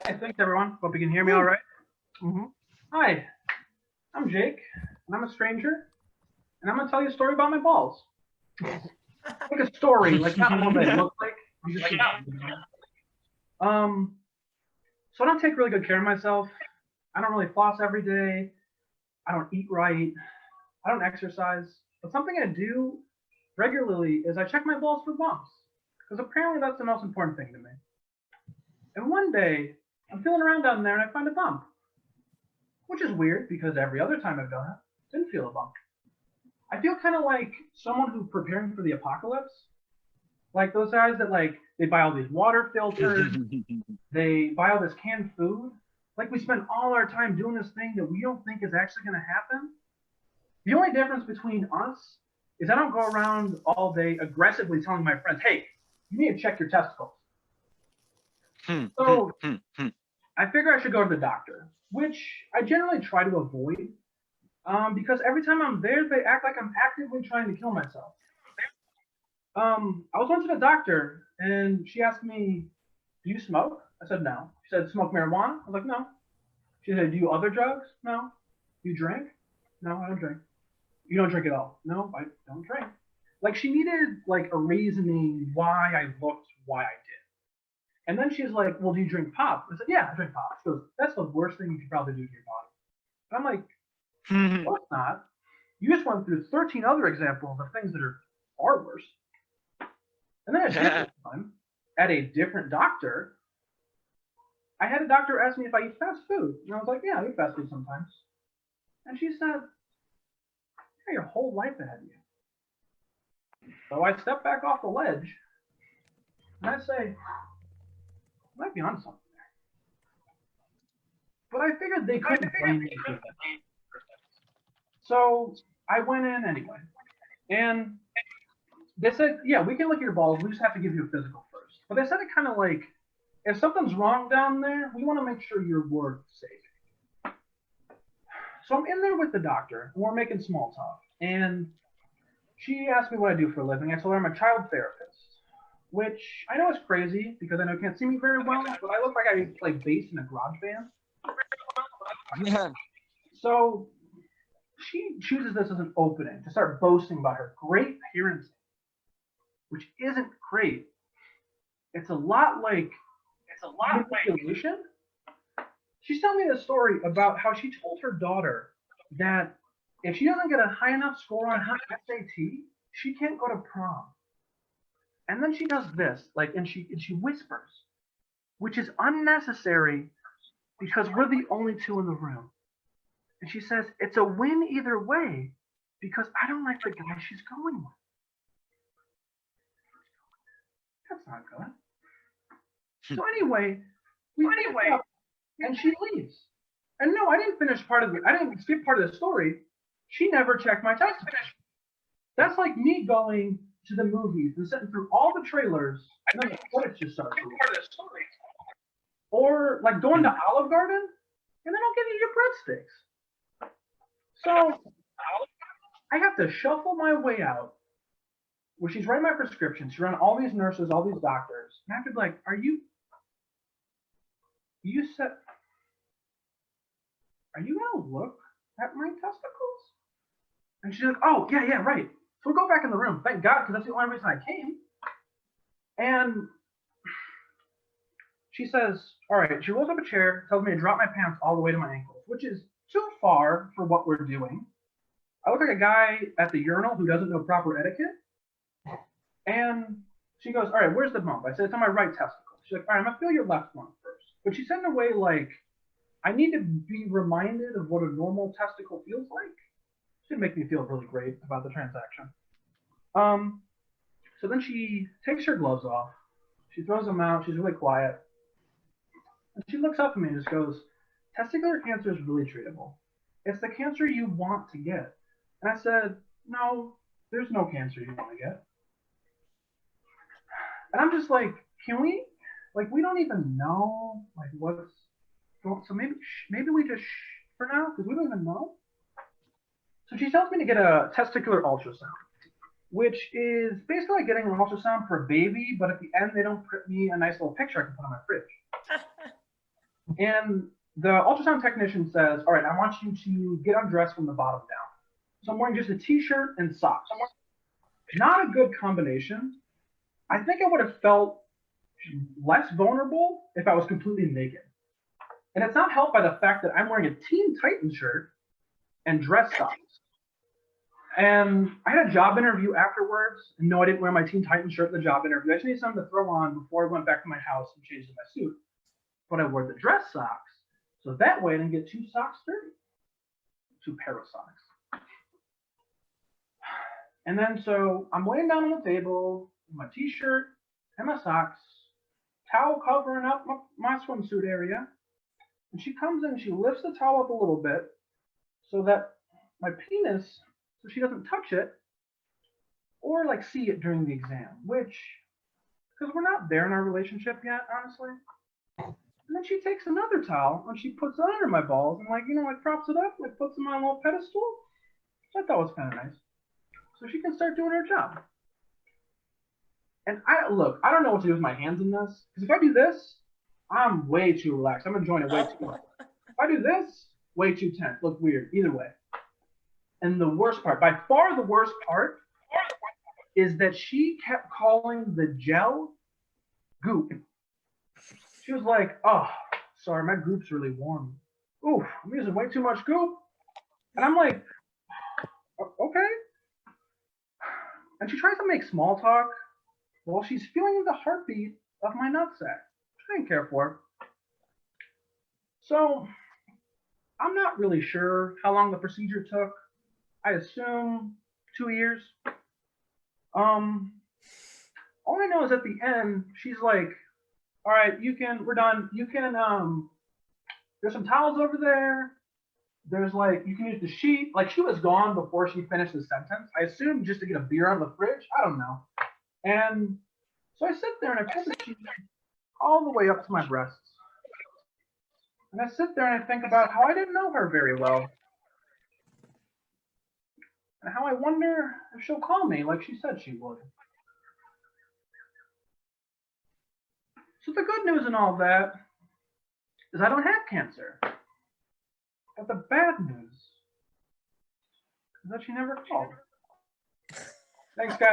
Hi, thanks everyone. Hope you can hear me all right. Mm-hmm. Hi, I'm Jake, and I'm a stranger, and I'm gonna tell you a story about my balls. Like a story, like not what they look like. I'm just um. So I don't take really good care of myself. I don't really floss every day. I don't eat right. I don't exercise. But something I do regularly is I check my balls for bumps, because apparently that's the most important thing to me. And one day, I'm feeling around down there and I find a bump, which is weird because every other time I've done it, didn't feel a bump. I feel kind of like someone who's preparing for the apocalypse. Like those guys that like they buy all these water filters, they buy all this canned food. Like we spend all our time doing this thing that we don't think is actually going to happen. The only difference between us is I don't go around all day aggressively telling my friends, "Hey, you need to check your testicles." So I figure I should go to the doctor, which I generally try to avoid because every time I'm there, they act like I'm actively trying to kill myself. I was once to the doctor, and she asked me, "Do you smoke?" I said no. She said, "Smoke marijuana?" I was like, "No." She said, "Do you other drugs?" "No." "Do you drink?" "No, I don't drink." "You don't drink at all?" "No, I don't drink." Like she needed like a reasoning why I looked why I did. And then she's like, "Well, do you drink pop?" I said, "Yeah, I drink pop." She goes, "That's the worst thing you could probably do to your body." And I'm like, "No, it's not. You just went through 13 other examples of things that are far worse." And then a different time, at a different doctor, I had a doctor ask me if I eat fast food. And I was like, "Yeah, I eat fast food sometimes." And she said, "You got your whole life ahead of you." So I step back off the ledge and I say, "I might be on something there." But I figured they couldn't blame me for that. So I went in anyway. And they said, "Yeah, we can look at your balls. We just have to give you a physical first." But they said it kind of like, if something's wrong down there, we want to make sure you're worth saving. So I'm in there with the doctor, and we're making small talk. And she asked me what I do for a living. I told her I'm a child therapist, which I know is crazy because I know you can't see me very well, but I look like I play bass in a garage band. Yeah. So she chooses this as an opening to start boasting about her great parenting, which isn't great. It's a lot like manipulation. She's telling me a story about how she told her daughter that if she doesn't get a high enough score on her SAT, she can't go to prom. And then she does this, like, and she whispers, which is unnecessary because we're the only two in the room. And she says it's a win either way because I don't like the guy she's going with. That's not good. So anyway, we finish up and she leaves. And no, I didn't finish part of it. I didn't skip part of the story. She never checked my testicles. That's like me going to the movies and sitting through all the trailers and then the credits just start to roll. Or like going to Olive Garden and they don't give you your breadsticks. So I have to shuffle my way out where she's writing my prescriptions. She's running all these nurses, all these doctors. And I have to be like, you said, are you going to look at my testicles? And she's like, "Oh, yeah, yeah, right." So we go back in the room. Thank God, because that's the only reason I came. And she says, "All right." She rolls up a chair, tells me to drop my pants all the way to my ankles, which is too far for what we're doing. I look like a guy at the urinal who doesn't know proper etiquette. And she goes, "All right, where's the bump?" I said, "It's on my right testicle." She's like, "All right, I'm going to feel your left one first." But she said in a way like, I need to be reminded of what a normal testicle feels like. She didn't make me feel really great about the transaction. Um, so then she takes her gloves off. She throws them out. She's really quiet. And she looks up at me and just goes, "Testicular cancer is really treatable. It's the cancer you want to get." And I said, "No, there's no cancer you want to get." And I'm just like, can we, like, we don't even know, like, what's going, so maybe we just for now, because we don't even know. So she tells me to get a testicular ultrasound, which is basically like getting an ultrasound for a baby, but at the end they don't put me a nice little picture I can put on my fridge. And the ultrasound technician says, all right, I want you to get undressed from the bottom down. So I'm wearing just a t-shirt and socks. Not a good combination. I think I would have felt less vulnerable if I was completely naked. And it's not helped by the fact that I'm wearing a Teen Titans shirt and dress socks. And I had a job interview afterwards. And no, I didn't wear my Teen Titans shirt in the job interview. I just needed something to throw on before I went back to my house and changed into my suit. But I wore the dress socks. So that way I didn't get two socks dirty. Two pair of socks. And then so I'm laying down on the table with my t-shirt and my socks, towel covering up my swimsuit area. And she comes in, she lifts the towel up a little bit so that my penis, so she doesn't touch it or like see it during the exam, which, because we're not there in our relationship yet, honestly. And then she takes another towel and she puts it under my balls and like props it up, like puts them on a little pedestal. Which I thought was kind of nice. So she can start doing her job. And I don't know what to do with my hands in this. Because if I do this, I'm way too relaxed. I'm enjoying it way too much. If I do this, way too tense. Look weird. Either way. And the worst part, by far the worst part, is that she kept calling the gel goop. She was like, oh, sorry, my goop's really warm. Ooh, I'm using way too much goop. And I'm like, okay. And she tries to make small talk while she's feeling the heartbeat of my nutsack, which I didn't care for. So I'm not really sure how long the procedure took. I assume 2 years. All I know is at the end, she's like, all right, we're done. You can, there's some towels over there. There's like, you can use the sheet. Like she was gone before she finished the sentence. I assumed just to get a beer out of the fridge. I don't know. And so I sit there and I pull the sheet all the way up to my breasts. And I sit there and I think about how I didn't know her very well. And how I wonder if she'll call me like she said she would. So the good news in all that is I don't have cancer. But the bad news is that she never called. Thanks, guys.